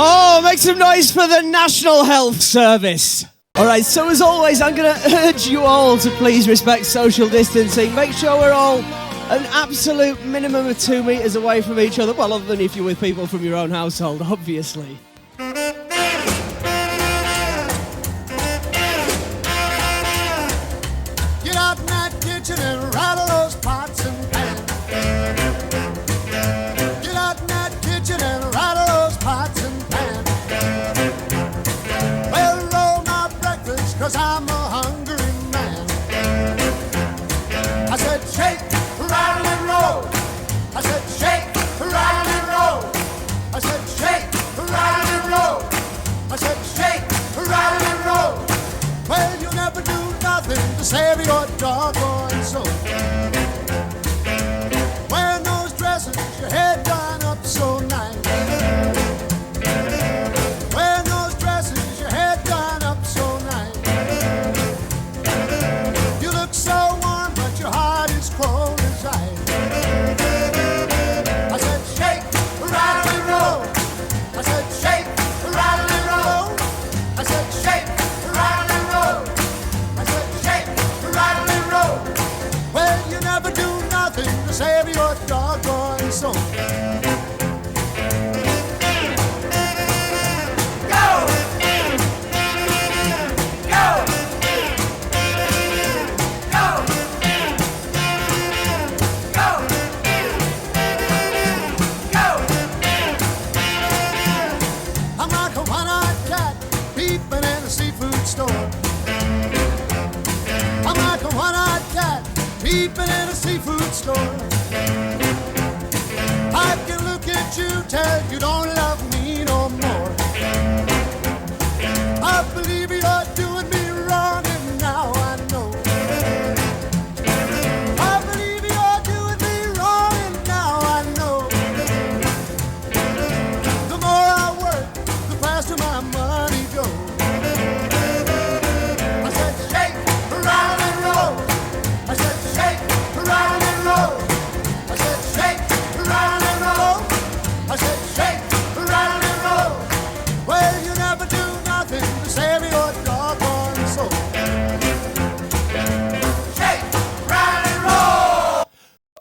Oh, make some noise for the National Health Service. All right, so as always, I'm going to urge you all to please respect social distancing. Make sure we're all an absolute minimum of 2 metres away from each other. Well, other than if you're with people from your own household, obviously. Get out in that kitchen and rattle those pots and pans. Get out in that kitchen and rattle those pots and pans. Well, roll my breakfast, 'cause I'm a hungry man. I said shake, rattle and roll. I said shake, rattle and roll. I said shake, rattle and roll. I said shake, rattle and roll. Well, you'll never do nothing to save your doggone soul. Wearing those dresses, your head done up so nice. Wearing those dresses, your head done up so nice. You look so warm, but your heart is cold as ice. I said shake, rattle and roll. I said shake, rattle and roll. I said shake, rattle and roll. I said shake, rattle and roll. Well, you never do nothing to save your doggone soul. Go! Go! Go! Go! Go! I'm like a one-eyed cat peeping in a seafood store. I'm like a one-eyed cat peeping in a seafood store. I can look at you, tell you don't love me no more. I believe you're doing me wrong, and now I know. I believe you're doing me wrong, and now I know. The more I work, the faster my money goes. I said shake, rattle and roll. I said shake, rattle and roll. I said shake, rattle and roll. I said shake, rattle and roll. Well, you never do nothing to save your doggone soul. Shake, rattle and roll.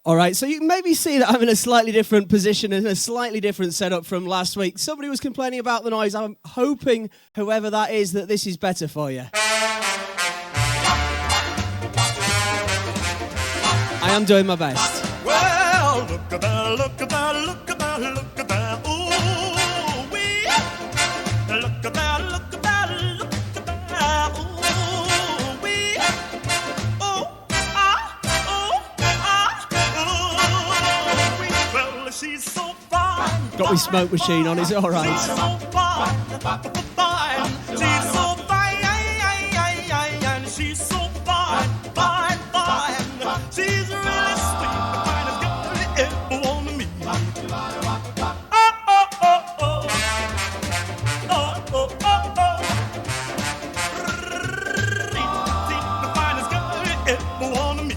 All right, so you can maybe see that I'm in a slightly different position and a slightly different setup from last week. Somebody was complaining about the noise. I'm hoping, whoever that is, that this is better for you. I am doing my best. Well, look at that, look at that, look at that, look at that, ooh, wee. Look at that, look at that, look at that, ooh, wee. Oh, wee. Well, she's so fine. Got my smoke machine on, is it all right? She's so fine, fine. She's so fine, she's so fine, fine, fine. She's really sweet, the finest girl you ever want to meet. Oh, oh, oh, oh. Oh, oh, oh, oh. The finest girl you ever want to meet.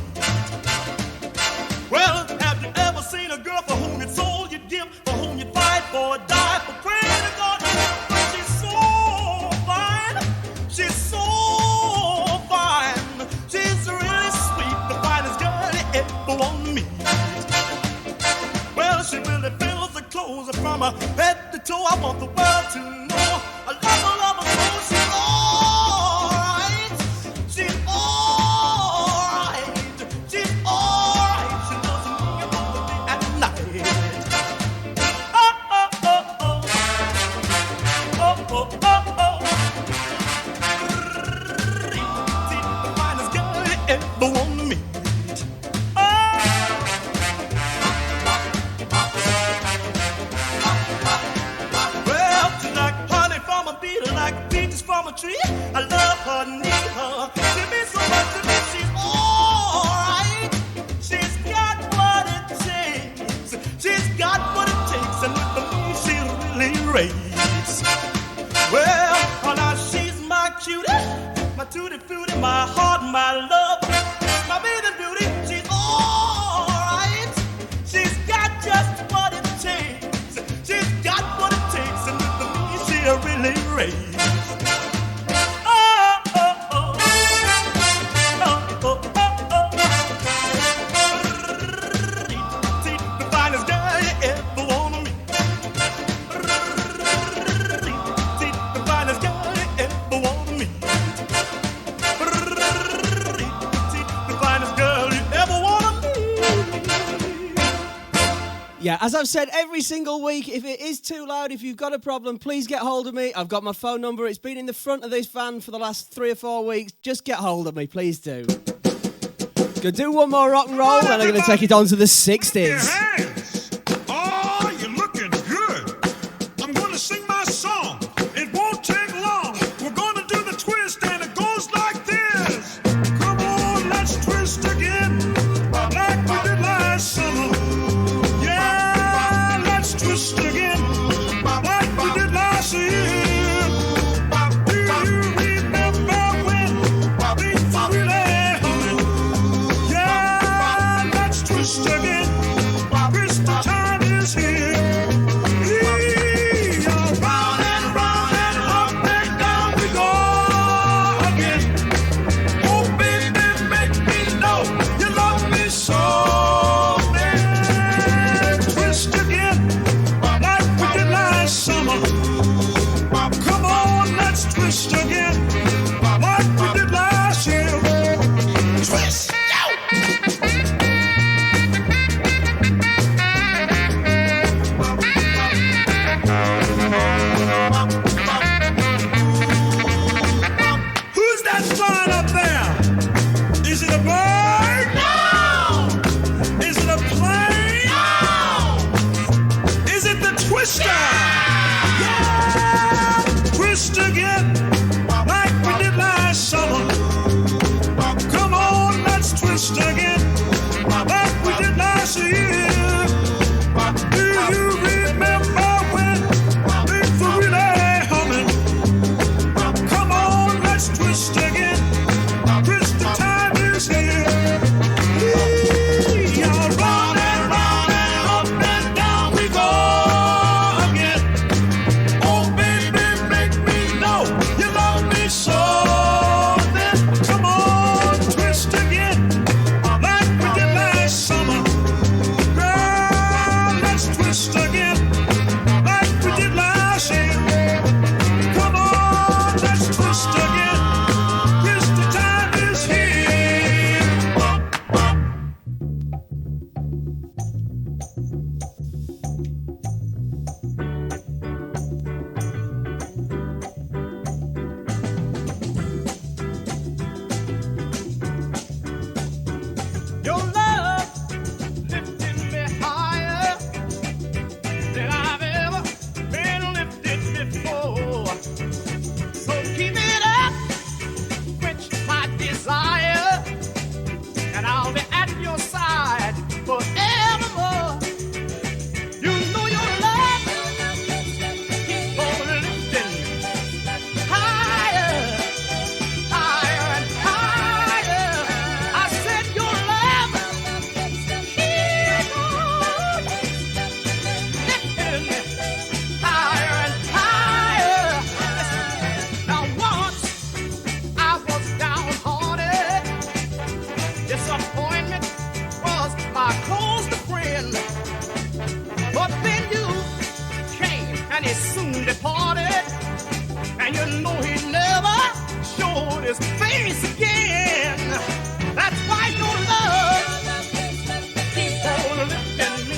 Well, have you ever seen a girl for whom you'd soul, you'd give, for whom you'd fight for, die for? Pray to God, she's so fine. She's so fine. She's really sweet, the finest girl you ever want to meet. Well, she really fills the clothes from her head to toe. I want the world to know. I love her, so she's alright. She's alright. She's alright. She loves me both the day and night. Oh, oh, oh, oh. Oh, oh, oh, oh. The finest girl you ever want to meet. Well, she's like honey from a bee, like peaches from a tree. I love her, need her. She means so much to me. She's alright. She's got what it takes. She's got what it takes, and with me she really raves. Well, now she's my cutie, my tutti frutti, my heart, my love, my baby beauty. She's alright. She's got just what it takes. She's got what it takes, and with me really raised. Oh, oh, oh. Oh, oh, oh, oh. See, the finest girl you ever wanna meet. See, the finest girl you ever wanna meet. See, the finest girl you ever wanna meet. Yeah, as I've said every single week, if it is too loud, if you've got a problem, please get hold of me. I've got my phone number. It's been in the front of this van for the last 3 or 4 weeks. Just get hold of me, please do. Gonna do one more rock and roll, and I'm gonna take it on to the 60s. Hands. Oh, you're looking good. I'm gonna sing my song. It won't take long. We're gonna do the twist, and it goes like this. Come on, let's twist again, like we did last summer. Yeah, let's twist again, like we did last year. Do you remember when things were really humming? Yeah, let's twist again. Christmas time is here. Round and up and down we go again. Oh, baby, make me know you love me so. Let's twist again, like we did last summer. Come on, let's twist again, like we did last year. Twist! Who's that flying up there? Is it a bird? No! Is it a plane? No! Is it the twister? Yeah! Twist again, like we did last summer. Come on, let's twist again, like we did last year. Do you remember when things were really humming? Come on, let's twist again. Christmas time is here. Yeah, round and up and down we go again. Oh, baby, make me know you love me so. Then come on, twist again, like we did last summer. Girl, let's twist again, like we did last year. Come on, let's twist again. Christmas time is here. Your love lifting me higher than I've ever been lifted before. So keep it up, quench my desire, and I'll be at your side forevermore. You know your love keep on lifting higher, higher and higher. I said your love keep on lifting higher and higher. Now once I was downhearted, disappointment was my closest friend. But then you came and he soon departed, and you know he never showed his face again. That's why your love keep on lifting me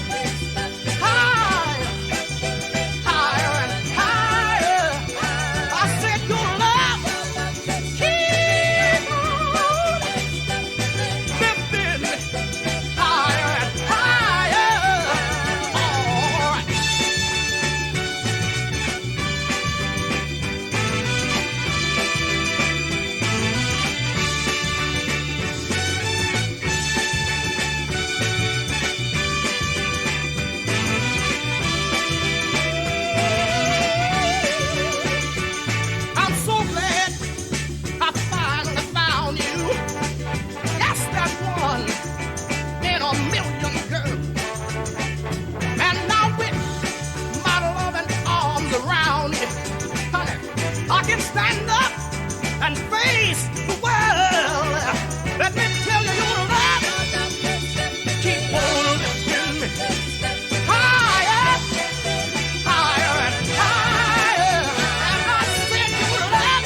higher, higher and higher. I said your love keep on lifting me higher and higher. All right. I can stand up and face the world. Let me tell you, your love keep on lifting me higher, higher and higher. And I said your love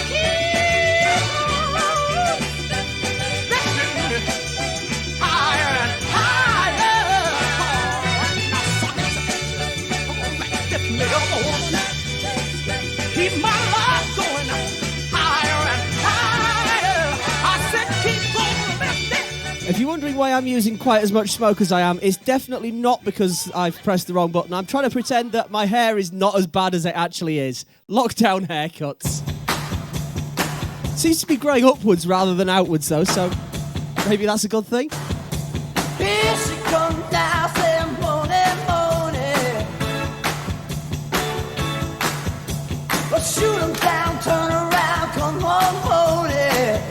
keep on lifting me higher and higher. Now, suckers, come on back, lift me up, oh. Keep my love going higher and higher. I said keep on lifting. If you're wondering why I'm using quite as much smoke as I am, it's definitely not because I've pressed the wrong button. I'm trying to pretend that my hair is not as bad as it actually is. Lockdown haircuts. Seems to be growing upwards rather than outwards though, so maybe that's a good thing. Here she comes now, saying morning, morning. But shoot 'em down, turn around, come on, morning.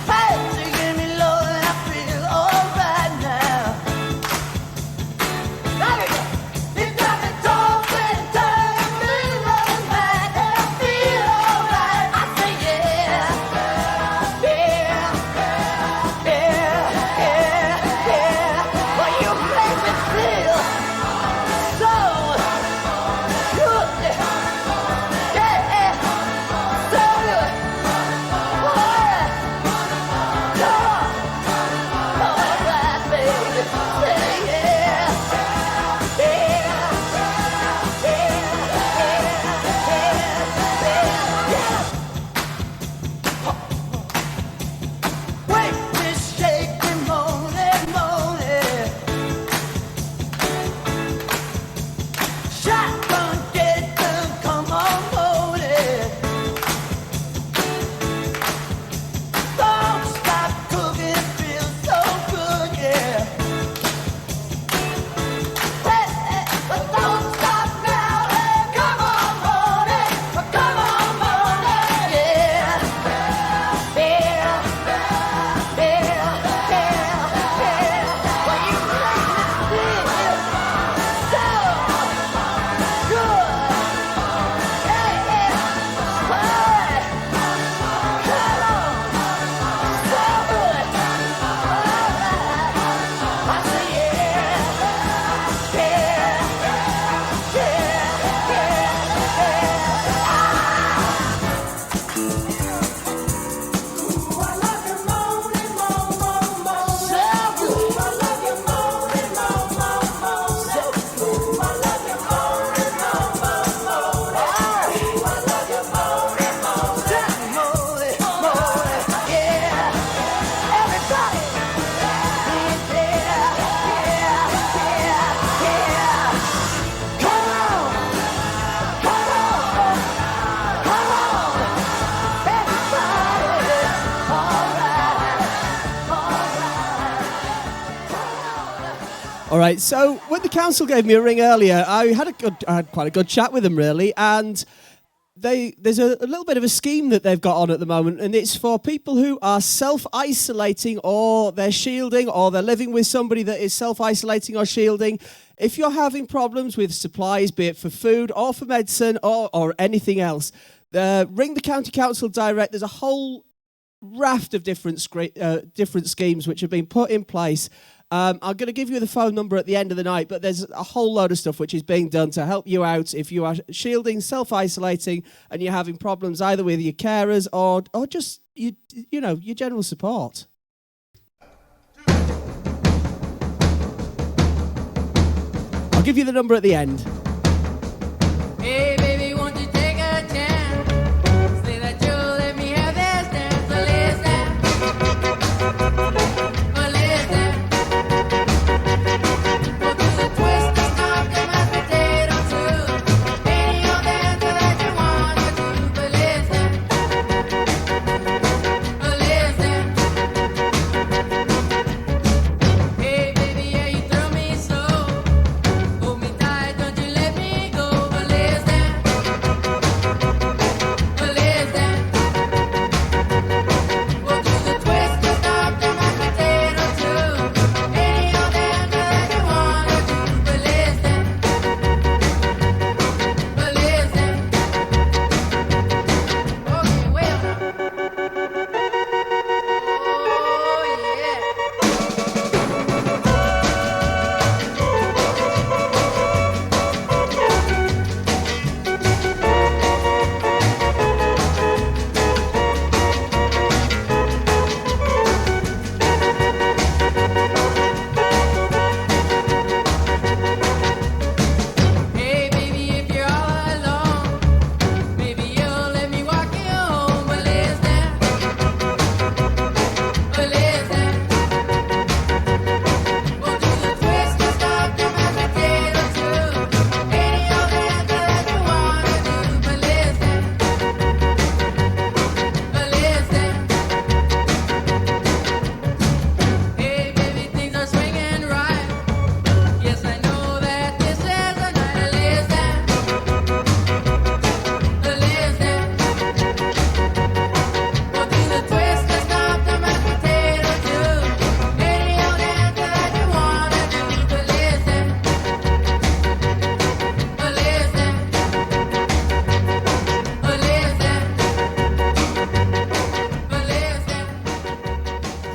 Hey, she give me low and I feel alright now. There we go. You got me talking, turning me running back, and I feel alright. I say yeah, yeah, yeah, yeah. Well, you make me feel so good. Yeah, so good. Alright, come on. Alright, baby. Say yeah, yeah, yeah. Wait, this shaking morning, morning. Shotgun, get them, come on, morning. Don't stop cooking, it feels so good, yeah. Hey, but don't stop now, hey, come on, morning, come on, morning, yeah. Yeah, yeah, yeah. Well, you make me feel so good. Yeah, yeah. Alright. Come on. So good. Alright. I say yeah. Yeah. Yeah. Ooh, I love you, morning, so good. I love you, morning, so good. Ooh, I love you, morning, I love you, morning, yeah. Everybody, yeah, yeah. Come on, come on, come on. Everybody, alright. All right, so when the council gave me a ring earlier, I had quite a good chat with them really, and there's a little bit of a scheme that they've got on at the moment, and it's for people who are self-isolating or they're shielding or they're living with somebody that is self-isolating or shielding. If you're having problems with supplies, be it for food or for medicine or anything else, ring the county council direct. There's a whole raft of different schemes which have been put in place. I'm going to give you the phone number at the end of the night, but there's a whole load of stuff which is being done to help you out if you are shielding, self-isolating, and you're having problems either with your carers or just your general support. I'll give you the number at the end. Hey baby, won't you take a chance? Say that you'll let me have this dance. Well, listen. Well, do the twist, the stomp, the mashed potato soup. Any old dancer that you want to do. But listen. Hey baby, yeah, you throw me so. Hold me tight, don't you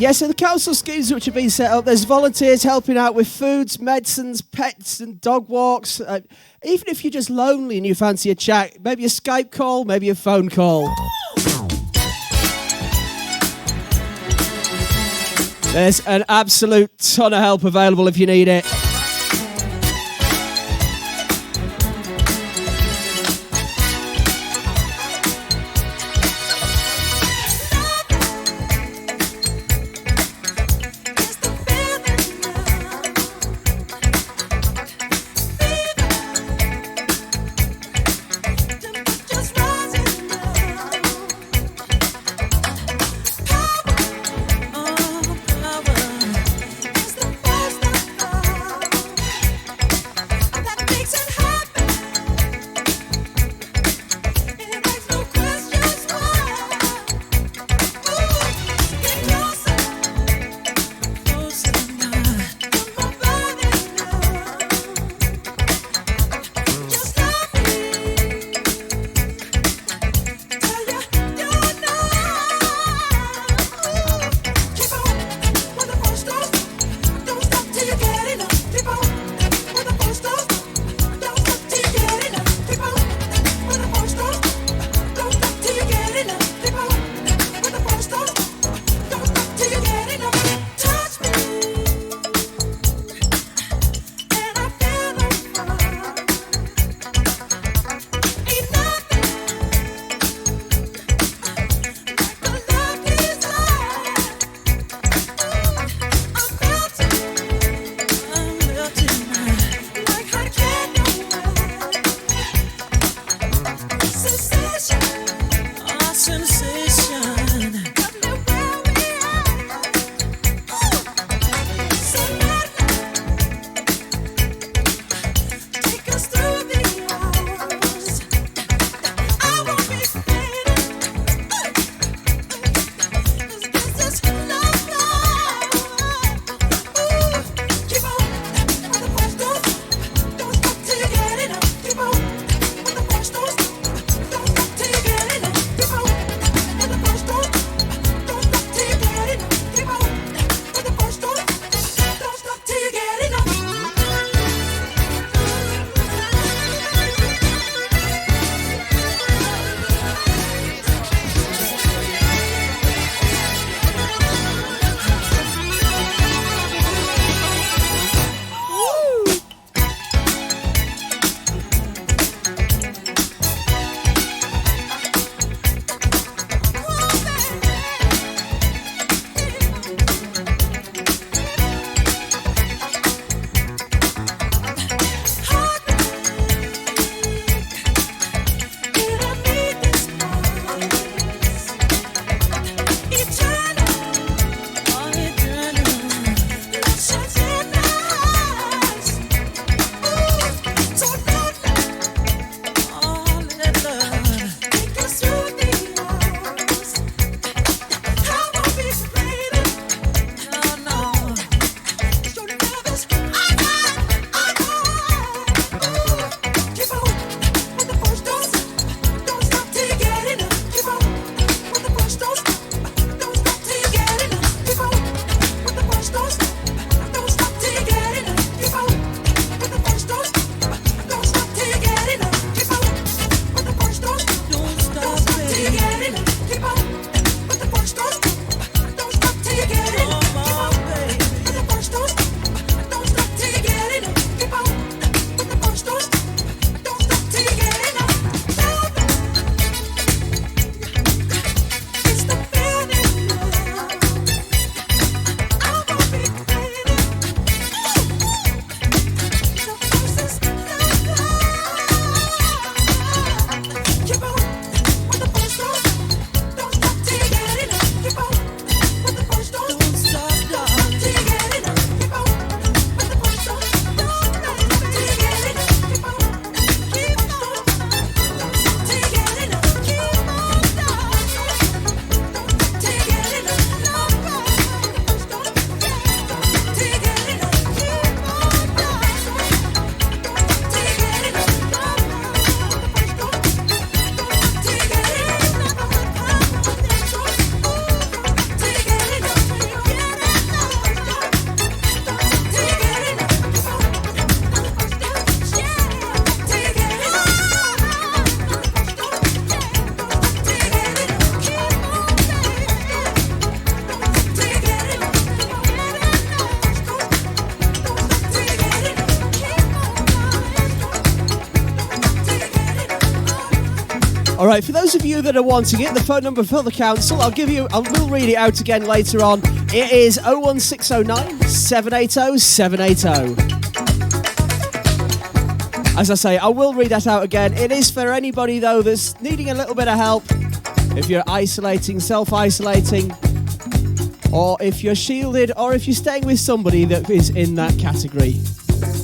Yeah, so the council schemes which have been set up, there's volunteers helping out with foods, medicines, pets and dog walks. Even if you're just lonely and you fancy a chat, maybe a Skype call, maybe a phone call. There's an absolute ton of help available if you need it. All right, for those of you that are wanting it, the phone number for the council, I will read it out again later on. It is 01609 780 780. As I say, I will read that out again. It is for anybody, though, that's needing a little bit of help. If you're isolating, self-isolating, or if you're shielded, or if you're staying with somebody that is in that category. Hey!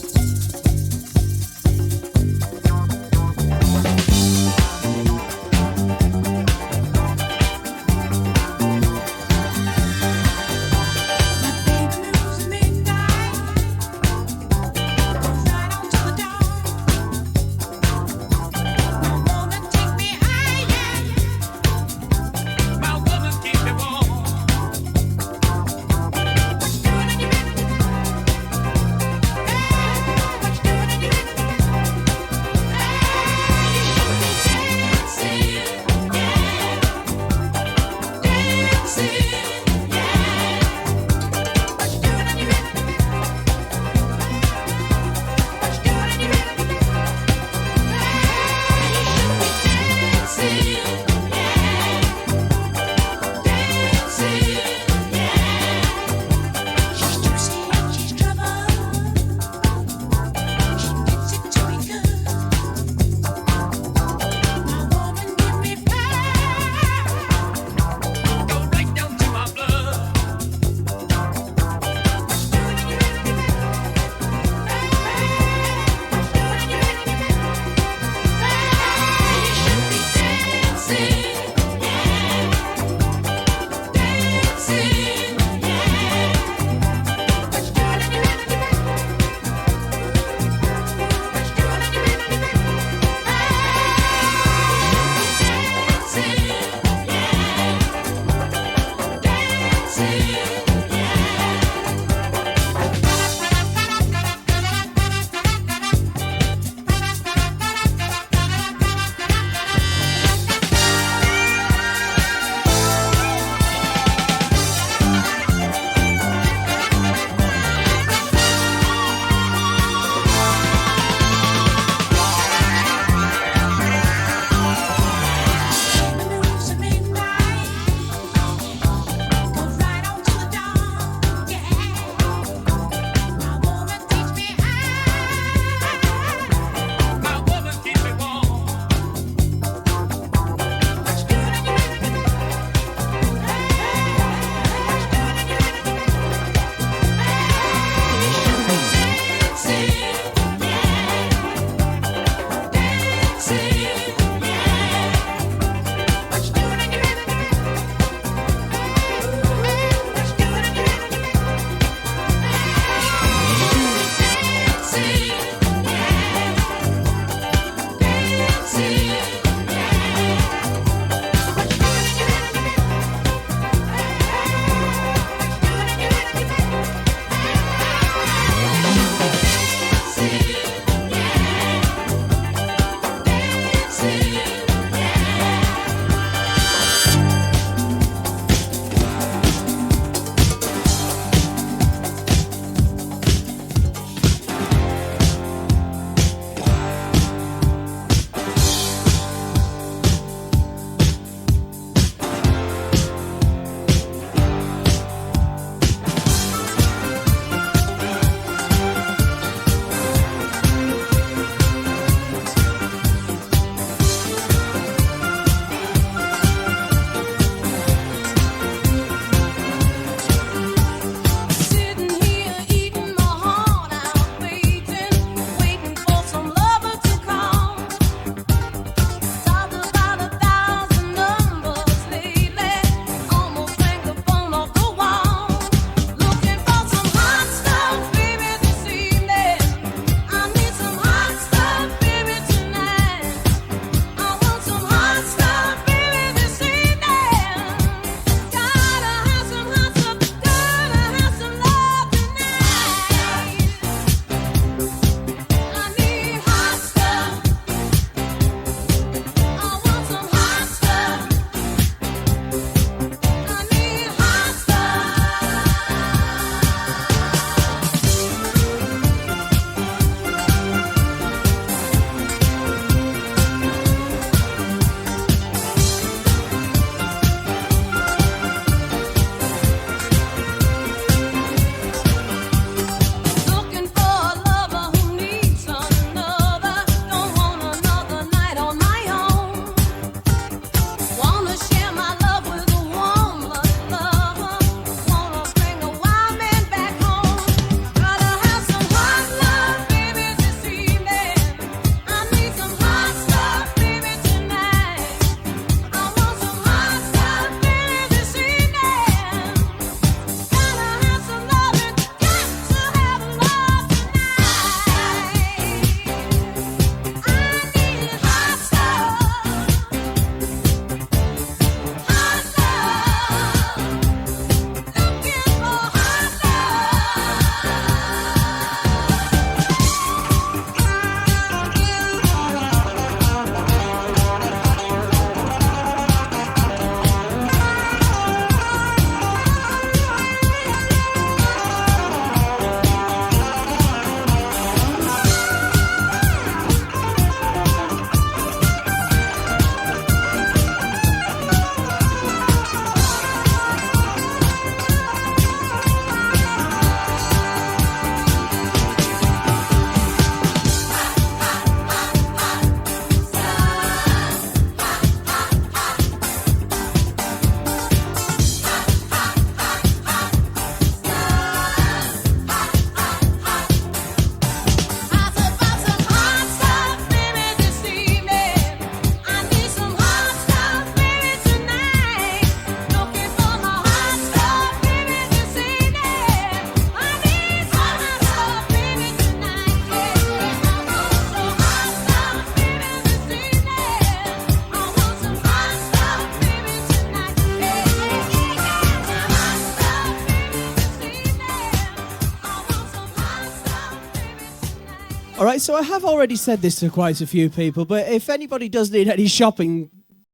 Right, so I have already said this to quite a few people, but if anybody does need any shopping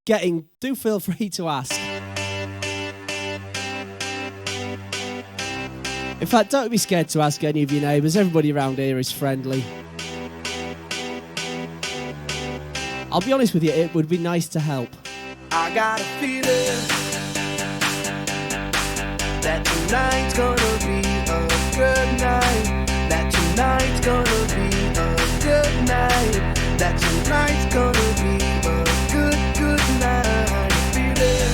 getting, do feel free to ask. In fact, don't be scared to ask any of your neighbours. Everybody around here is friendly. I'll be honest with you, it would be nice to help. I got a feeling that tonight's gonna be a good night. That tonight's gonna be a good night. That tonight's gonna be a good night. Feeling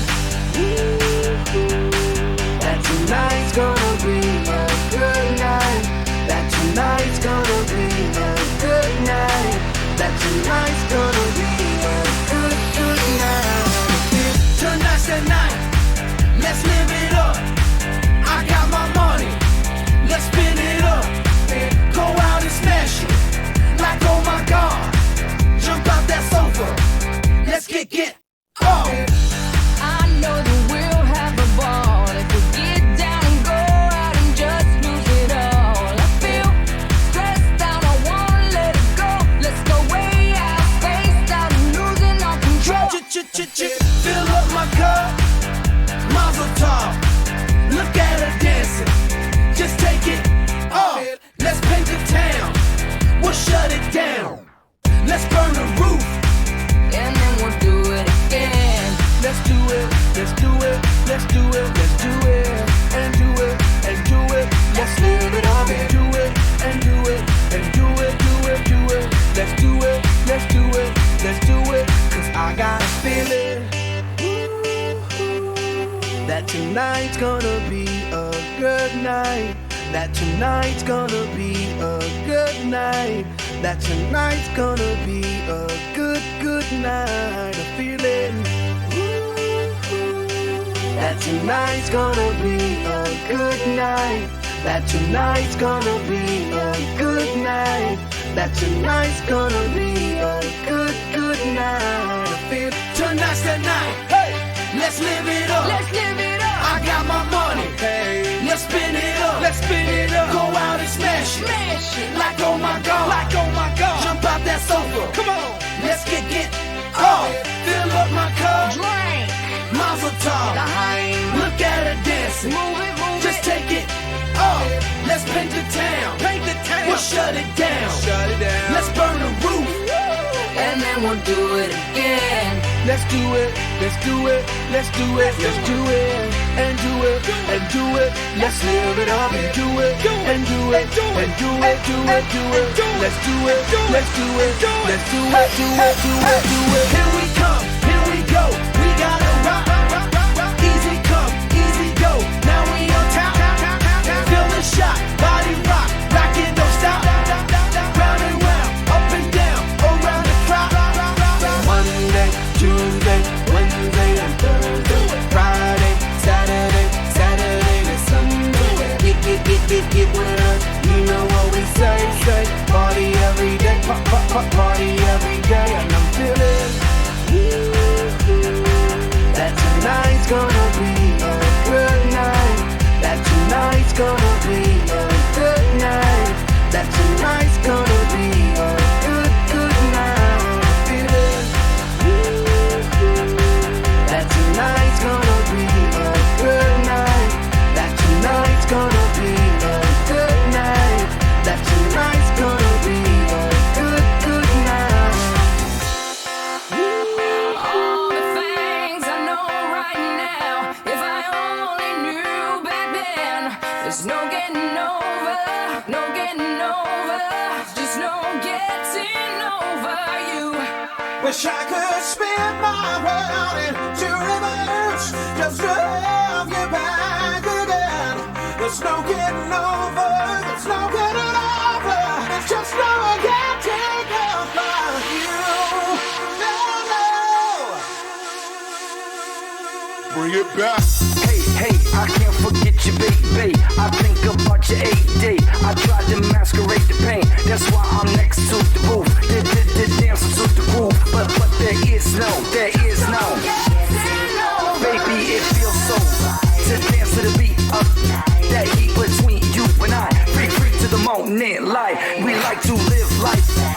that tonight's gonna be a good night. That tonight's gonna be a good night. That tonight's gonna be a good night. Tonight's the night. Let's live it up. I got my money. Let's spin it up. Go out and smash it. Like, oh my God. Jump out that sofa. Let's get off. I know that we'll have a ball if we get down and go out and just lose it all. I feel stressed out, I wanna let it go. Let's go way out, spaced out, and losing our control. Fill up my cup. Mazel tov. Look at her dancing. Just take it off. Let's paint the town. We'll shut it down. Let's burn the roof. And then we'll do it again. Let's do it. Let's do it. Let's do it. Let's do it. And do it. And do it. Let's live it up and do it. And do it. And do it. Do it. Do it. Let's do it. Let's do it. Let's do it. 'Cause I got a feeling that tonight's gonna be a good night. That tonight's gonna be a good night. That tonight's gonna be a good night. A feeling that tonight's gonna be a good night. That tonight's gonna be a good night. That tonight's gonna be a good night. I feel tonight's the night. Hey, let's live it up. Let's live it up. I got my money. Hey, let's spin it up. Let's spin it up. Go out and smash it. Smash it. Like oh my God. Like oh my God. Jump out that sofa. Come on. Let's get off. Fill up my cup. Drink. Mazel tov. Time. Look at her dancing. Move it, move Just it. take it off. Let's paint the town. Paint the town. We'll shut it down. Shut it down. Let's burn the roof. And then we'll do it again. Let's do it. Let's do it. Let's do it. Let's do it. And do it. And do it. Let's live it up and do it. And do it. And do it. Do it. Do it. Let's do it. Let's do it. Let's do it. Do it. Do it. Do it. Here we come. Here we go. We gotta rock. Easy come. Easy go. Now we on top. Feel the shot. Body rock. Rock it. Don't stop. Round and round. Up and down. Around the clock. Monday, Tuesday, Wednesday, and Thursday. Friday, Saturday, to Sunday. Get with us. You know what we say. Party every day. Party every day. And I'm feeling that tonight's gonna be a good night. That tonight's gonna be a good night. That tonight's gonna be a good night. Feeling that tonight's gonna be a good night. That tonight's gonna be a good night. That tonight's gonna be a good night. All the things I know right now, if I only knew back then, there's no getting over, no getting over, just no getting over you. Wish I could spin my world into reverse, just to have you back again. There's no getting over, there's no getting over, it's just no getting over you. No. Bring it back. Hey, I can't forget you, baby. I think about your 8-day. I tried to masquerade the pain. That's why I'm next to the roof. Dance to the groove. But there is no. Baby, it feels so to dance to the beat of that heat between you and I. Free to the moment, light. We like to live life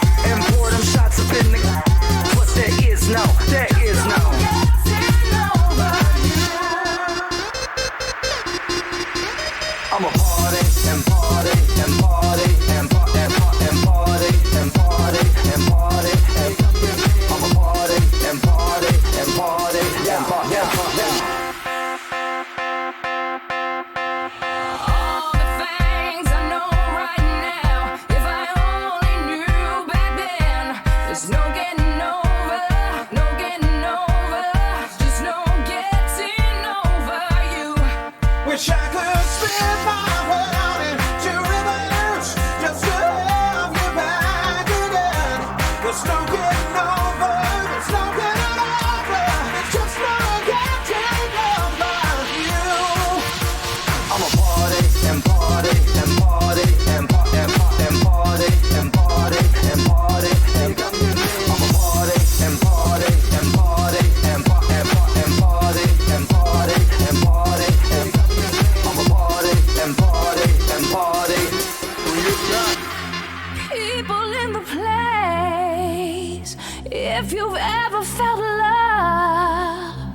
you've ever felt love,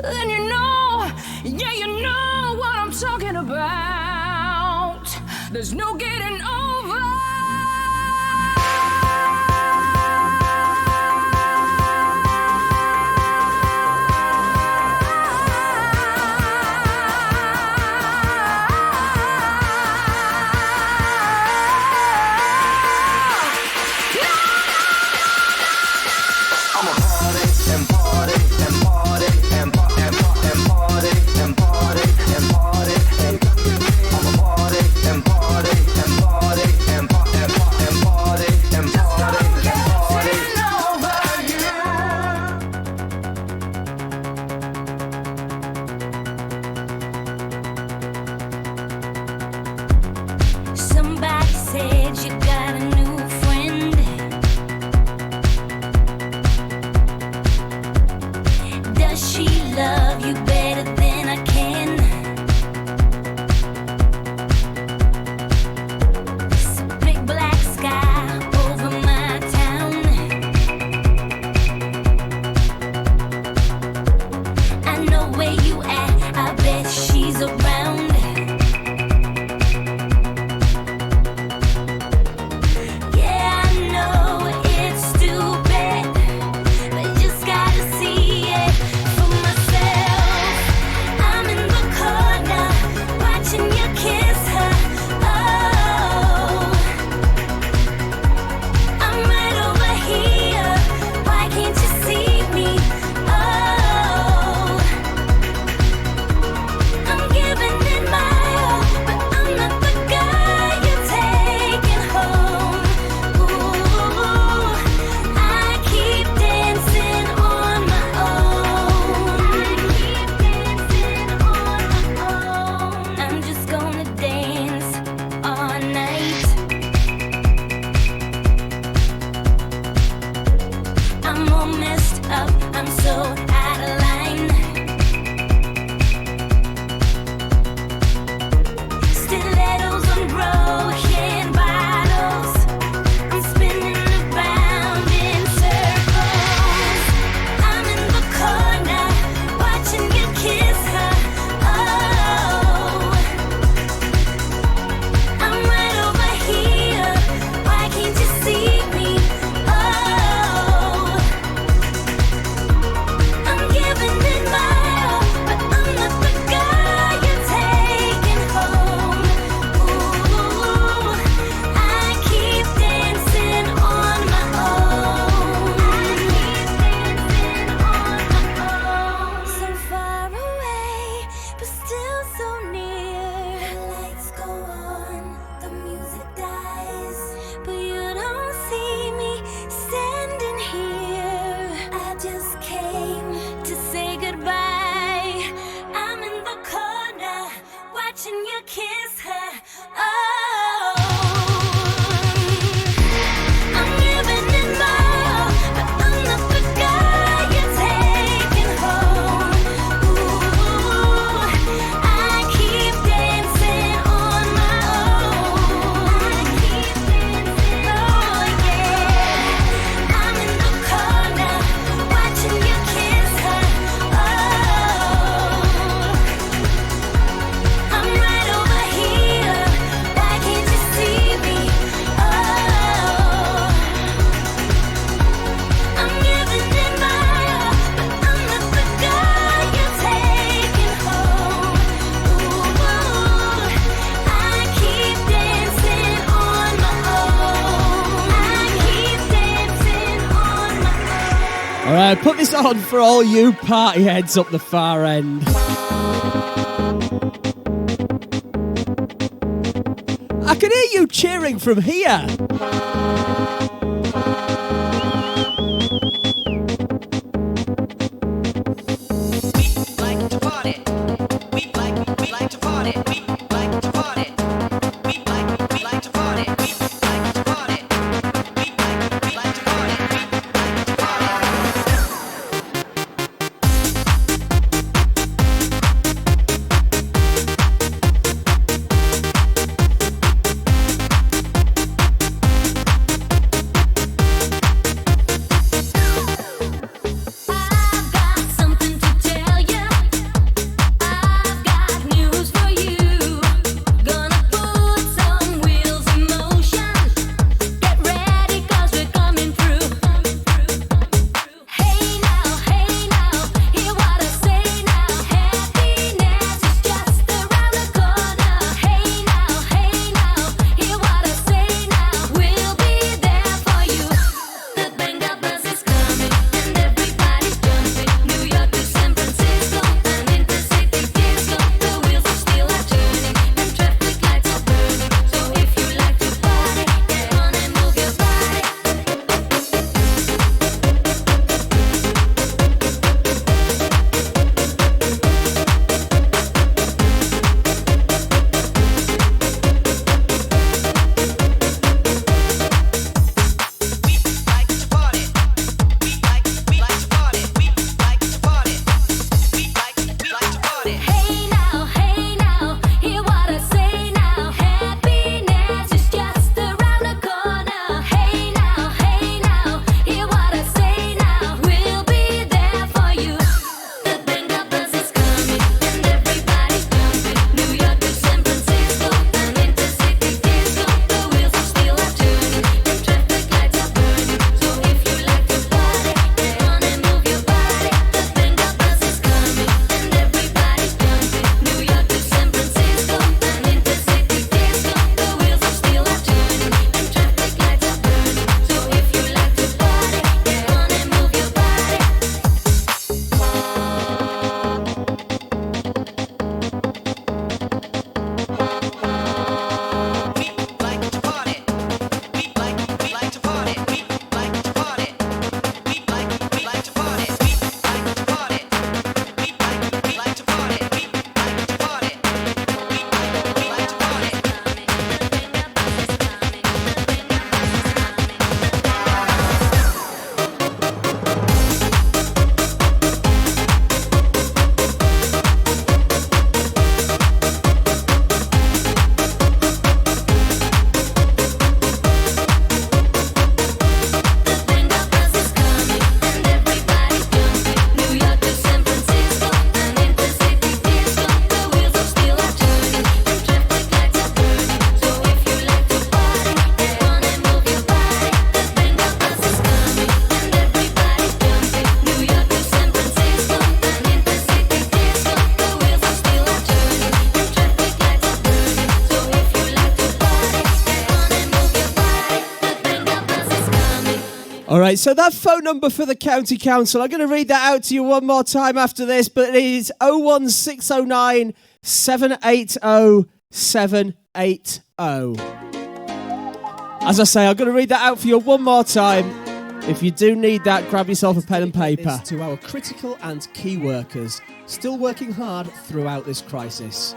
then you know, yeah, you know what I'm talking about. There's no getting over. Somebody said you got a new friend. Does she love you better than I can? It's a big black sky over my town. I know where you at, I bet she's around. Yeah, I know it's stupid, but just gotta see it for myself. I'm in the corner, watching you kiss her. Oh, I'm right over here. Why can't you see me? Oh, I'm giving it my all, but I'm not the guy you're taking home. Ooh, I keep dancing on my own. I'm just gonna dance all night. I'm all messed up, I'm so out of line. Stilettos on broken bottles. I'm spinning around in circles. I'm in the corner, watching you kiss her. Oh, I'm right over here. Why can't you see me? Oh, I'm giving it my all, but I'm not the guy you're taking home. Ooh, I keep dancing on my own. So far away, but still so near. The lights go on, the music dies, but you don't see me standing here. I just came to say goodbye. I'm in the corner, watching you kiss her. Oh, I'm giving it my all, but I'm not the guy you're taking home. Ooh, I keep dancing on my own. Oh yeah, I'm in the corner, watching you kiss her. Oh, I'm right over here. Why can't you see me? Oh, I'm giving it my all, but I'm not the guy you're taking home. Ooh, I keep dancing on my own. I keep dancing on my own. All right, put this on for all you party heads up the far end. I can hear you cheering from here. Like to party. We like to party. We like to party. We like to party. We like to party. We like to party. We like to party. right, so that phone number for the county council, I'm going to read that out to you one more time after this, but it is 01609 780 780. As I say, I'm going to read that out for you one more time. If you do need that, grab yourself a pen and paper. To our critical and key workers, still working hard throughout this crisis.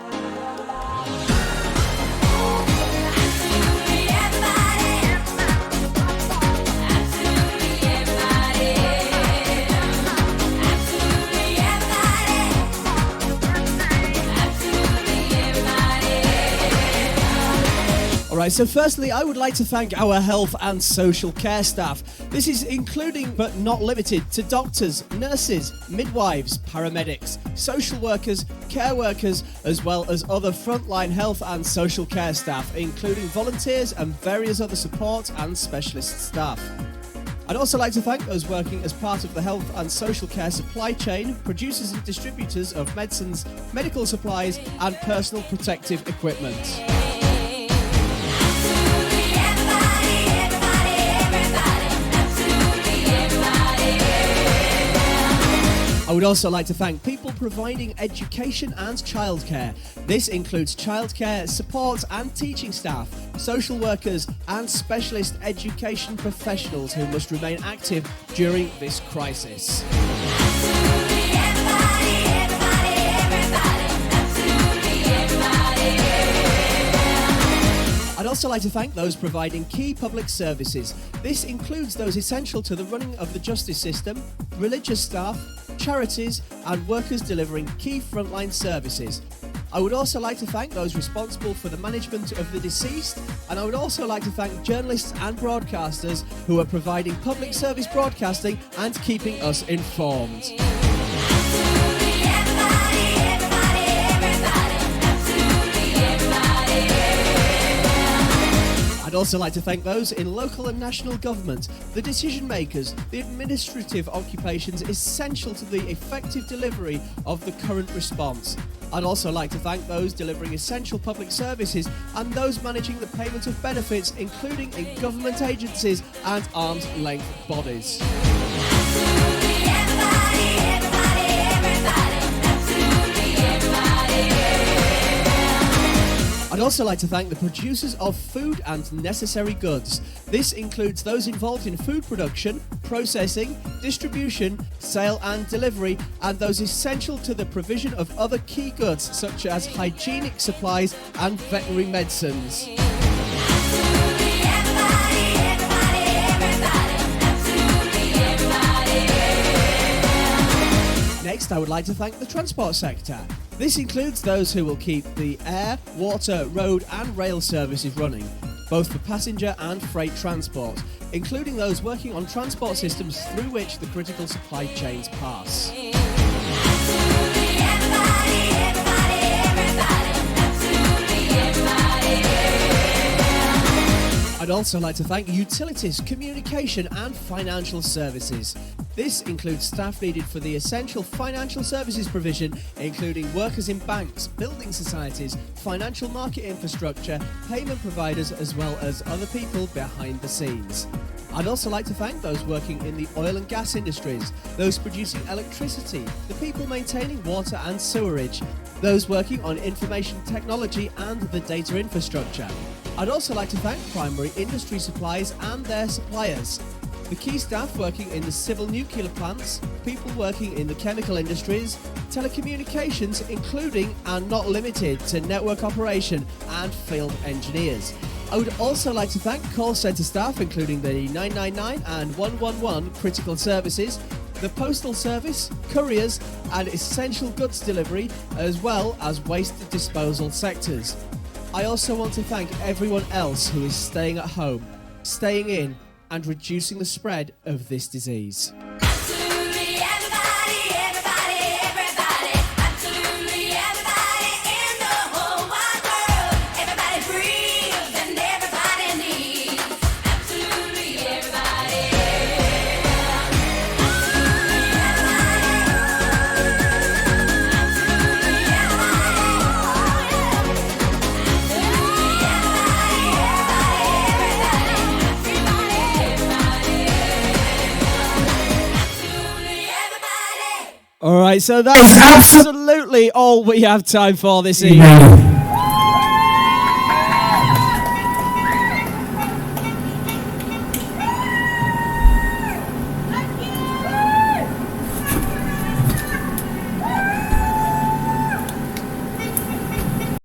Alright, so firstly, I would like to thank our health and social care staff. This is including, but not limited to, doctors, nurses, midwives, paramedics, social workers, care workers, as well as other frontline health and social care staff, including volunteers and various other support and specialist staff. I'd also like to thank those working as part of the health and social care supply chain, producers and distributors of medicines, medical supplies, and personal protective equipment. I would also like to thank people providing education and childcare. This includes childcare, support and teaching staff, social workers and specialist education professionals who must remain active during this crisis. I'd also like to thank those providing key public services. This includes those essential to the running of the justice system, religious staff, charities, and workers delivering key frontline services. I would also like to thank those responsible for the management of the deceased, and I would also like to thank journalists and broadcasters who are providing public service broadcasting and keeping us informed. I'd also like to thank those in local and national government, the decision makers, the administrative occupations essential to the effective delivery of the current response. I'd also like to thank those delivering essential public services and those managing the payment of benefits, including in government agencies and arm's length bodies. I'd also like to thank the producers of food and necessary goods. This includes those involved in food production, processing, distribution, sale and delivery, and those essential to the provision of other key goods such as hygienic supplies and veterinary medicines. Next, I would like to thank the transport sector. This includes those who will keep the air, water, road and rail services running, both for passenger and freight transport, including those working on transport systems through which the critical supply chains pass. I'd also like to thank utilities, communication and financial services. This includes staff needed for the essential financial services provision, including workers in banks, building societies, financial market infrastructure, payment providers, as well as other people behind the scenes. I'd also like to thank those working in the oil and gas industries, those producing electricity, the people maintaining water and sewerage, those working on information technology and the data infrastructure. I'd also like to thank primary industry supplies and their suppliers, the key staff working in the civil nuclear plants, people working in the chemical industries, telecommunications, including and not limited to network operation and field engineers. I would also like to thank call centre staff, including the 999 and 111 critical services, the postal service, couriers, and essential goods delivery, as well as waste disposal sectors. I also want to thank everyone else who is staying at home, staying in, and reducing the spread of this disease. Absolutely everybody, everybody, everybody. Absolutely everybody in the whole wide world. Everybody breathes and everybody needs. Absolutely everybody. All right, so that's absolutely all we have time for this evening.